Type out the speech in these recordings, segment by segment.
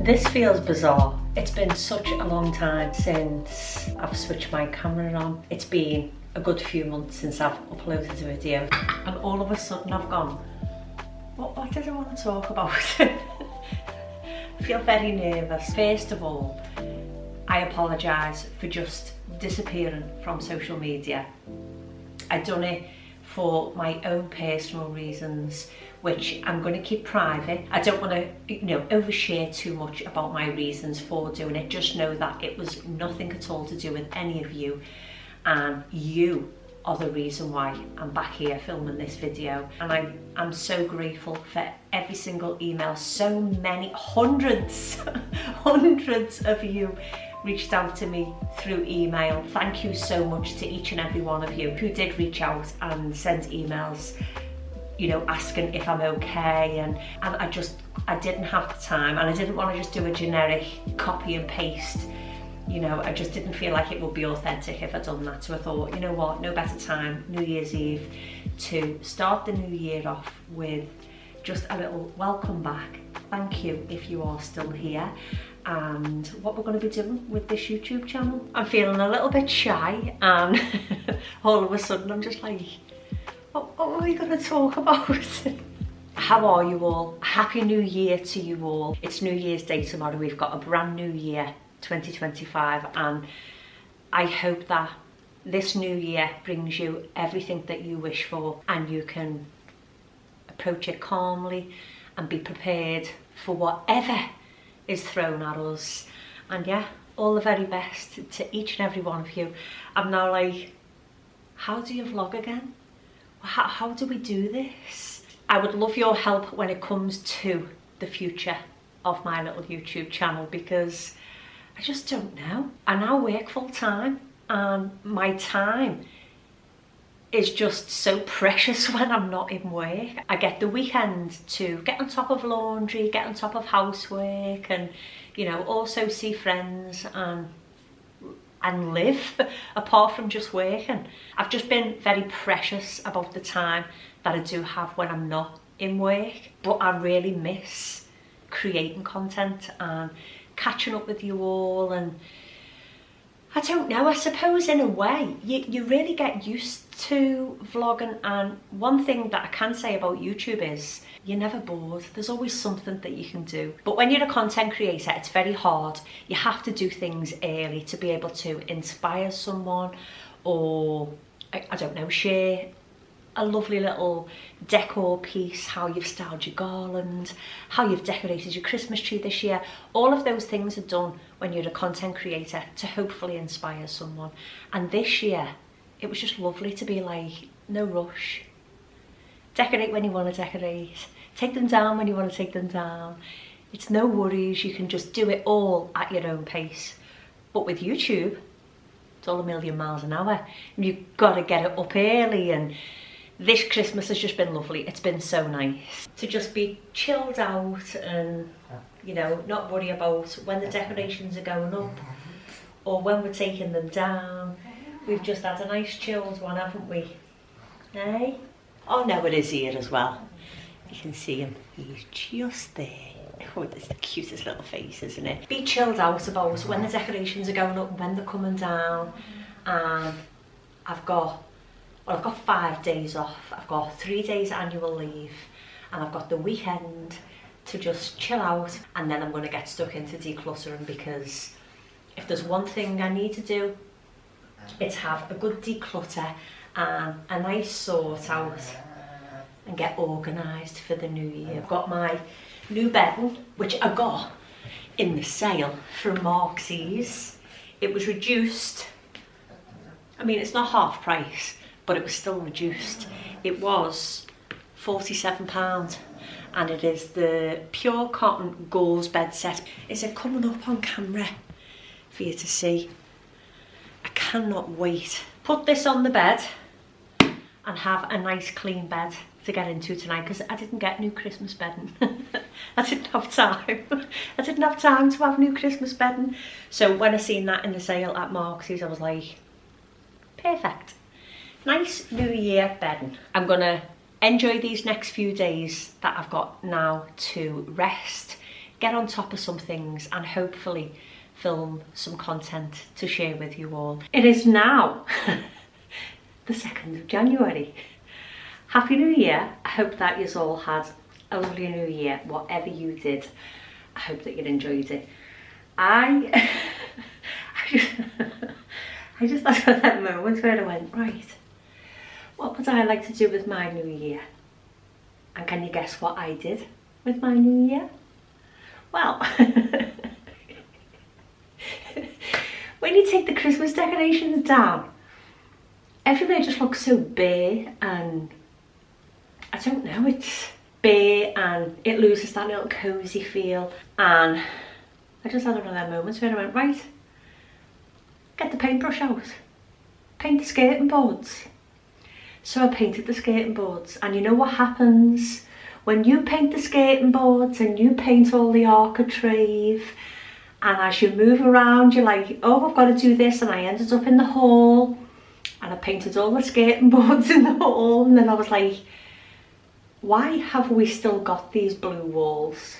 This feels bizarre. It's been such a long time since I've switched my camera on. It's been a good few months since I've uploaded a video, and all of a sudden I've gone, what did I want to talk about? I feel very nervous. First of all, I apologise for just disappearing from social media. I've done it for my own personal reasons, which I'm going to keep private. I don't want to, overshare too much about my reasons for doing it. Just know that it was nothing at all to do with any of you, and you are the reason why I'm back here filming this video. And I'm so grateful for every single email. So many, hundreds of you reached out to me through email. Thank you so much to each and every one of you who did reach out and send emails, asking if I'm okay, and I didn't have the time, and I didn't want to just do a generic copy and paste. I just didn't feel like it would be authentic if I'd done that. So I thought, you know what, no better time, New Year's Eve, to start the new year off with just a little welcome back. Thank you if you are still here, and what we're going to be doing with this YouTube channel. I'm feeling a little bit shy, and all of a sudden I'm just like, what are we going to talk about? How are you all? Happy New Year to you all. It's New Year's Day tomorrow. We've got a brand new year, 2025, and I hope that this new year brings you everything that you wish for, and you can approach it calmly and be prepared for whatever is thrown at us. And yeah, all the very best to each and every one of you. I'm now like, how do you vlog again? How do we do this? I would love your help when it comes to the future of my little YouTube channel, because I just don't know. I now work full time, and my time is just so precious when I'm not in work. I get the weekend to get on top of laundry, get on top of housework, and also see friends and live apart from just working. I've just been very precious about the time that I do have when I'm not in work, but I really miss creating content and catching up with you all. And I don't know, I suppose in a way you really get used to vlogging, and one thing that I can say about YouTube is you're never bored. There's always something that you can do. But when you're a content creator, it's very hard. You have to do things early to be able to inspire someone, or I don't know, share a lovely little decor piece, how you've styled your garland, how you've decorated your Christmas tree this year. All of those things are done when you're a content creator to hopefully inspire someone. And this year, it was just lovely to be like, no rush. Decorate when you want to decorate. Take them down when you want to take them down. It's no worries, you can just do it all at your own pace. But with YouTube, it's all a million miles an hour, and you've got to get it up early. And this Christmas has just been lovely. It's been so nice to just be chilled out and, not worry about when the decorations are going up or when we're taking them down. We've just had a nice chilled one, haven't we? Eh? Oh no, it is here as well. You can see him. He's just there. Oh, it's the cutest little face, isn't it? Be chilled out about when the decorations are going up and when they're coming down. And I've got 5 days off. I've got 3 days annual leave, and I've got the weekend to just chill out, and then I'm going to get stuck into decluttering, because if there's one thing I need to do, it's have a good declutter and a nice sort out and get organised for the new year. I've got my new bedding, which I got in the sale from Marks's. It was reduced. I mean, it's not half price, but it was still reduced. It was £47, and it is the pure cotton gauze bed set. Is it coming up on camera for you to see? I cannot wait. Put this on the bed and have a nice clean bed to get into tonight, because I didn't get new Christmas bedding. I didn't have time. I didn't have time to have new Christmas bedding. So when I seen that in the sale at Marks's, I was like, perfect. Nice New Year bedding. I'm gonna enjoy these next few days that I've got now to rest, get on top of some things and hopefully film some content to share with you all. It is now the 2nd of January. Happy New Year. I hope that you all had a lovely New Year, whatever you did. I hope that you enjoyed it. I just had that moment where I went, right, what would I like to do with my New Year? And can you guess what I did with my New Year? Well, when you take the Christmas decorations down, everywhere just looks so bare, and I don't know, it's bare and it loses that little cosy feel. And I just had one of them moments where I went, right, get the paintbrush out, paint the skirting boards. So I painted the skirting boards, and you know what happens when you paint the skirting boards and you paint all the architrave, and as you move around you're like, oh, I've got to do this, and I ended up in the hall and I painted all the skirting boards in the hall, and then I was like, why have we still got these blue walls?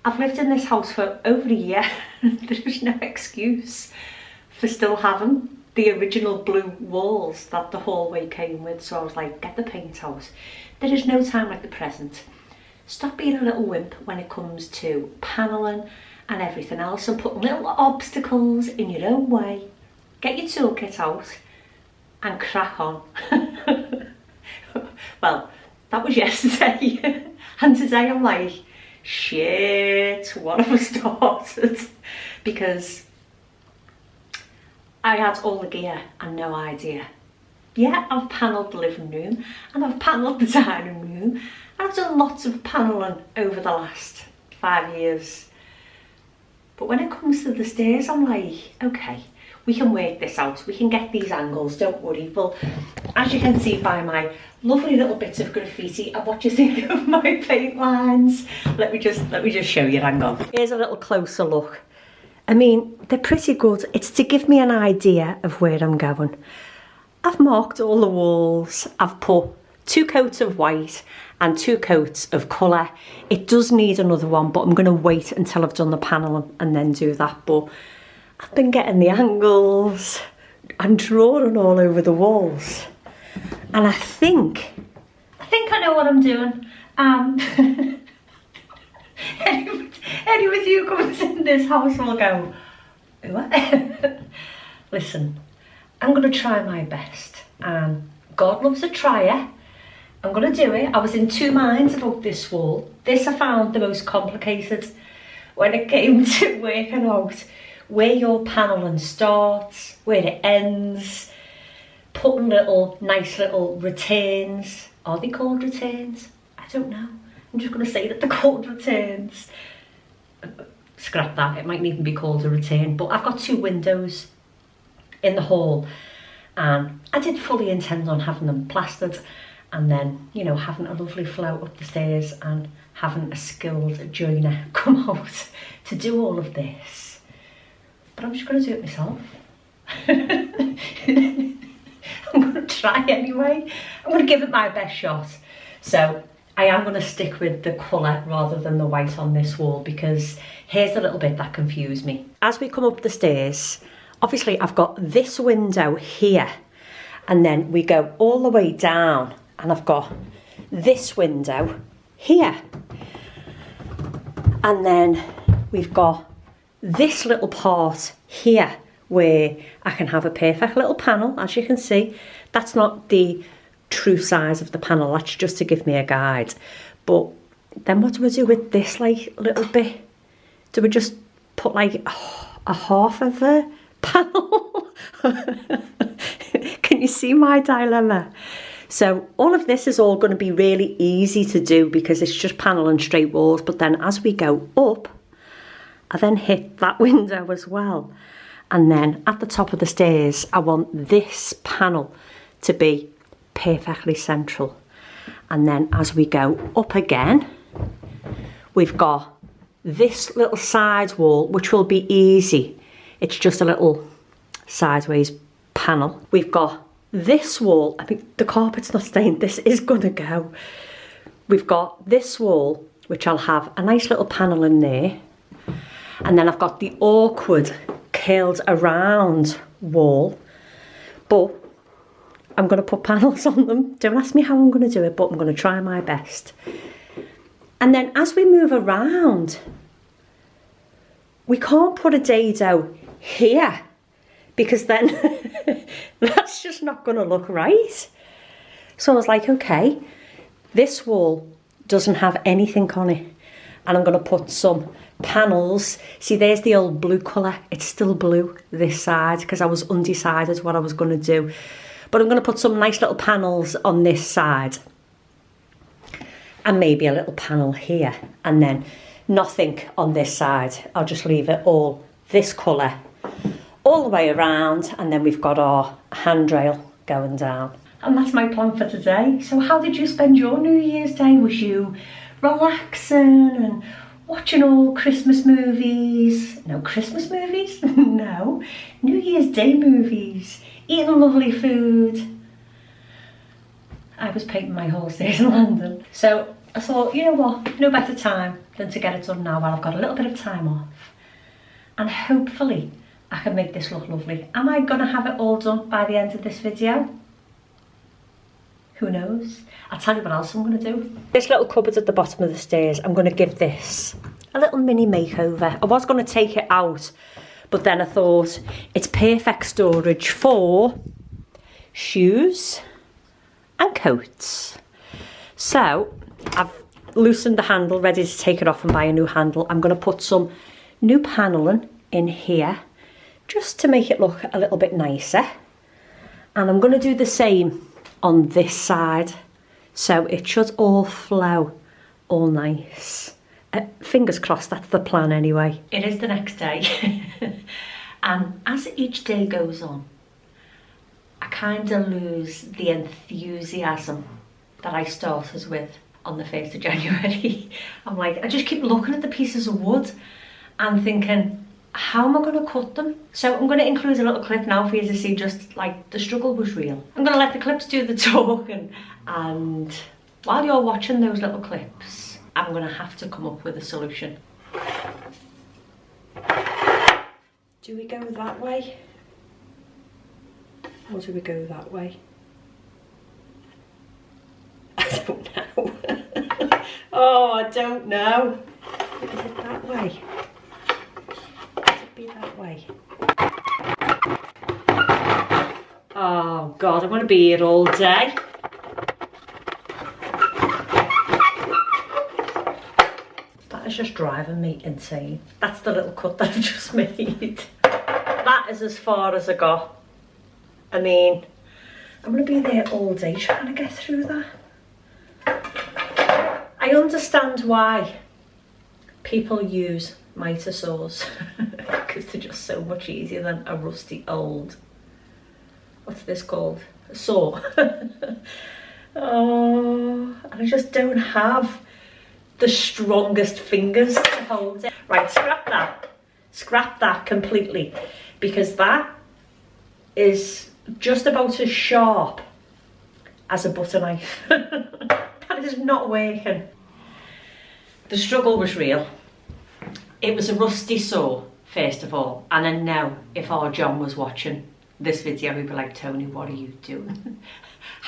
I've lived in this house for over a year. There's no excuse for still having the original blue walls that the hallway came with. So I was like, get the paint out. There is no time like the present. Stop being a little wimp when it comes to panelling and everything else, and putting little obstacles in your own way. Get your toolkit out and crack on. Well, that was yesterday. And today I'm like, shit, what have I started? Because I had all the gear and no idea. Yeah, I've panelled the living room and I've panelled the dining room, and I've done lots of panelling over the last 5 years. But when it comes to the stairs, I'm like, okay, we can work this out. We can get these angles, don't worry. Well, as you can see by my lovely little bits of graffiti and what you think of my paint lines, let me just show you, hang on. Here's a little closer look. I mean, they're pretty good. It's to give me an idea of where I'm going. I've marked all the walls. I've put 2 coats of white and 2 coats of colour. It does need another one, but I'm going to wait until I've done the panelling and then do that. But I've been getting the angles and drawing all over the walls. And I think I know what I'm doing. Anyone who comes in this house will go, what? Listen, I'm going to try my best, and God loves a trier. I'm going to do it. I was in 2 minds about this wall. This I found the most complicated when it came to working out where your panelling starts, where it ends, putting nice little returns. Are they called returns? I don't know. I'm just going to say that they're called returns. Scrap that, it mightn't even be called a return. But I've got 2 windows in the hall, and I did fully intend on having them plastered, and then, you know, having a lovely float up the stairs and having a skilled joiner come out to do all of this. But I'm just going to do it myself. I'm going to try anyway. I'm going to give it my best shot. So I am going to stick with the colour rather than the white on this wall, because here's the little bit that confused me. As we come up the stairs, obviously I've got this window here, and then we go all the way down and I've got this window here. And then we've got this little part here where I can have a perfect little panel. As you can see, that's not the true size of the panel, that's just to give me a guide. But then what do we do with this like little bit? Do we just put like a half of a panel? Can you see my dilemma? So all of this is all going to be really easy to do because it's just panel and straight walls. But then as we go up, I then hit that window as well. And then at the top of the stairs, I want this panel to be perfectly central. And then as we go up again, we've got this little side wall, which will be easy. It's just a little sideways panel. We've got this wall. I think the carpet's not staying. This is gonna go. We've got this wall, which I'll have a nice little panel in there. And then I've got the awkward curled around wall, but I'm going to put panels on them. Don't ask me how I'm going to do it, but I'm going to try my best. And then as we move around, we can't put a dado here because then that's just not going to look right. So I was like, okay, this wall doesn't have anything on it, and I'm going to put some panels. See, there's the old blue colour. It's still blue this side because I was undecided what I was going to do. But I'm going to put some nice little panels on this side and maybe a little panel here, and then nothing on this side. I'll just leave it all this colour all the way around, and then we've got our handrail going down. And that's my plan for today. So how did you spend your New Year's Day? Was you relaxing and watching all Christmas movies? No Christmas movies? No. New Year's Day movies. Eating lovely food. I was painting my horse days in London. So I thought, you know what, no better time than to get it done now while I've got a little bit of time off. And hopefully I can make this look lovely. Am I gonna have it all done by the end of this video? Who knows? I'll tell you what else I'm gonna do. This little cupboard at the bottom of the stairs, I'm gonna give this a little mini makeover. I was gonna take it out, but then I thought it's perfect storage for shoes and coats. So I've loosened the handle, ready to take it off and buy a new handle. I'm going to put some new panelling in here just to make it look a little bit nicer. And I'm going to do the same on this side. So it should all flow all nice. Fingers crossed, that's the plan anyway. It is the next day. And as each day goes on, I kind of lose the enthusiasm that I started with on the 1st of January. I'm like, I just keep looking at the pieces of wood and thinking, how am I going to cut them? So I'm going to include a little clip now for you to see just like the struggle was real. I'm going to let the clips do the talking, and while you're watching those little clips, I'm going to have to come up with a solution. Do we go that way? Or do we go that way? I don't know. Oh, I don't know. Is it that way? Could it be that way? Oh God, I'm going to be here all day. That is just driving me insane. That's the little cut that I've just made. That is as far as I got. I mean, I'm going to be there all day trying to get through that. I understand why people use mitre saws because they're just so much easier than a rusty old, what's this called? A saw. Oh, and I just don't have the strongest fingers to hold it. Right, scrap that. Scrap that completely, because that is just about as sharp as a butter knife. That is not working. The struggle was real. It was a rusty saw, first of all, and I know if our John was watching this video, he'd be like, Toni, what are you doing?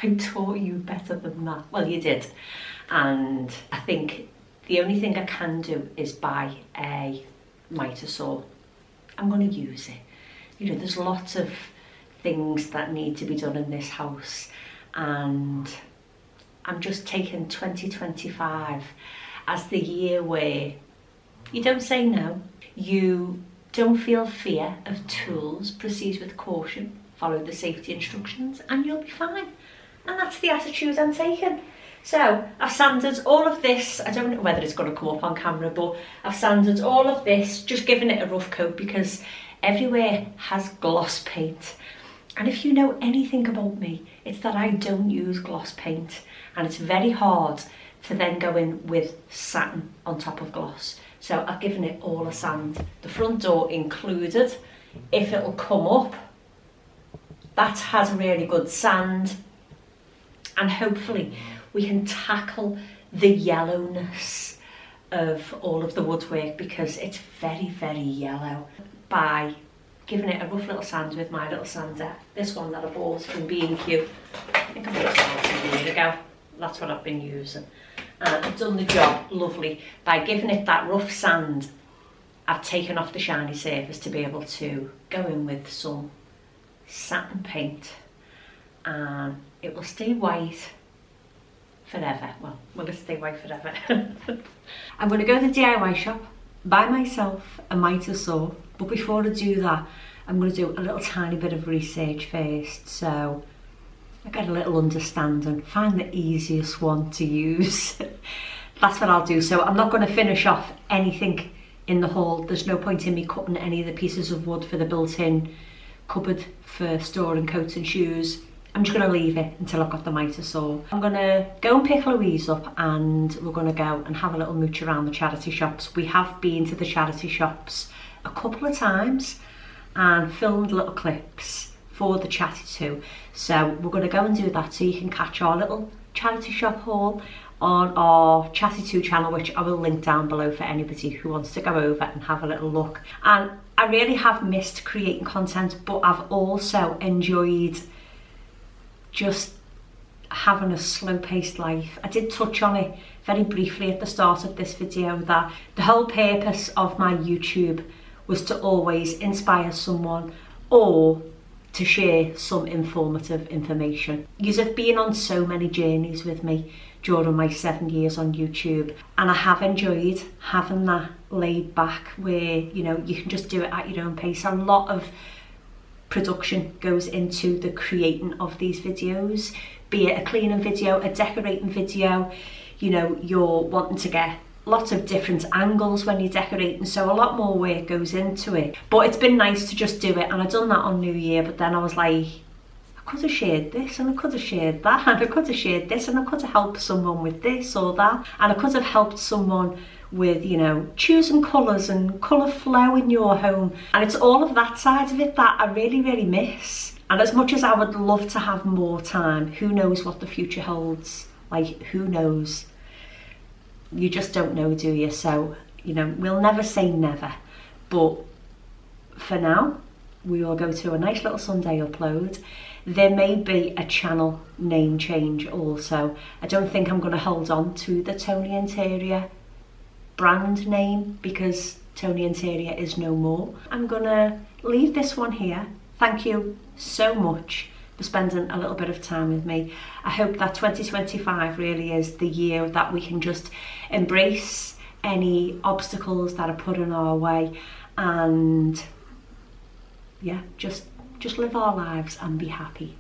I taught you better than that. Well, you did. And I think the only thing I can do is buy a mitre saw. I'm going to use it. You know, there's lots of things that need to be done in this house, and I'm just taking 2025 as the year where you don't say no, you don't feel fear of tools, proceed with caution, follow the safety instructions, and you'll be fine. And that's the attitude I'm taking. So I've sanded all of this. I don't know whether it's going to come up on camera, but I've sanded all of this, just giving it a rough coat because everywhere has gloss paint. And if you know anything about me, it's that I don't use gloss paint, and it's very hard to then go in with satin on top of gloss. So I've given it all a sand, the front door included. If it'll come up, that has really good sand, and hopefully we can tackle the yellowness of all of the woodwork because it's very, very yellow, by giving it a rough little sand with my little sander. This one that I bought from B&Q, I think I bought it a year ago. That's what I've been using. And I've done the job lovely. By giving it that rough sand, I've taken off the shiny surface to be able to go in with some satin paint, and it will stay white forever. Well, will it stay white forever? I'm going to go to the DIY shop, buy myself a mitre saw, but before I do that, I'm going to do a little tiny bit of research first, so I get a little understanding, find the easiest one to use. That's what I'll do. So I'm not going to finish off anything in the haul. There's no point in me cutting any of the pieces of wood for the built-in cupboard for storing coats and shoes. I'm just going to leave it until I've got the mitre saw. I'm going to go and pick Louise up, and we're going to go and have a little mooch around the charity shops. We have been to the charity shops a couple of times and filmed little clips for the Chatty 2. So we're going to go and do that, so you can catch our little charity shop haul on our Chatty 2 channel, which I will link down below for anybody who wants to go over and have a little look. And I really have missed creating content, but I've also enjoyed just having a slow-paced life. I did touch on it very briefly at the start of this video, that the whole purpose of my YouTube was to always inspire someone or to share some informative information. You have been on so many journeys with me during my 7 years on YouTube, and I have enjoyed having that laid back where, you know, you can just do it at your own pace. A lot of production goes into the creating of these videos, be it a cleaning video, a decorating video. You know, you're wanting to get lots of different angles when you're decorating, so a lot more work goes into it. But it's been nice to just do it, and I've done that on New Year, but then I was like, I could have shared this, and I could have shared that, and I could have shared this, and I could have helped someone with this or that, and I could have helped someone with, you know, choosing colours and colour flow in your home. And it's all of that side of it that I really, really miss. And as much as I would love to have more time, who knows what the future holds? Like, who knows? You just don't know, do you? So, you know, we'll never say never. But for now, we will go to a nice little Sunday upload. There may be a channel name change also. I don't think I'm going to hold on to the Toni Interior brand name because Toni Interior is no more. I'm gonna leave this one here. Thank you so much for spending a little bit of time with me. I hope that 2025 really is the year that we can just embrace any obstacles that are put in our way, and yeah, just live our lives and be happy.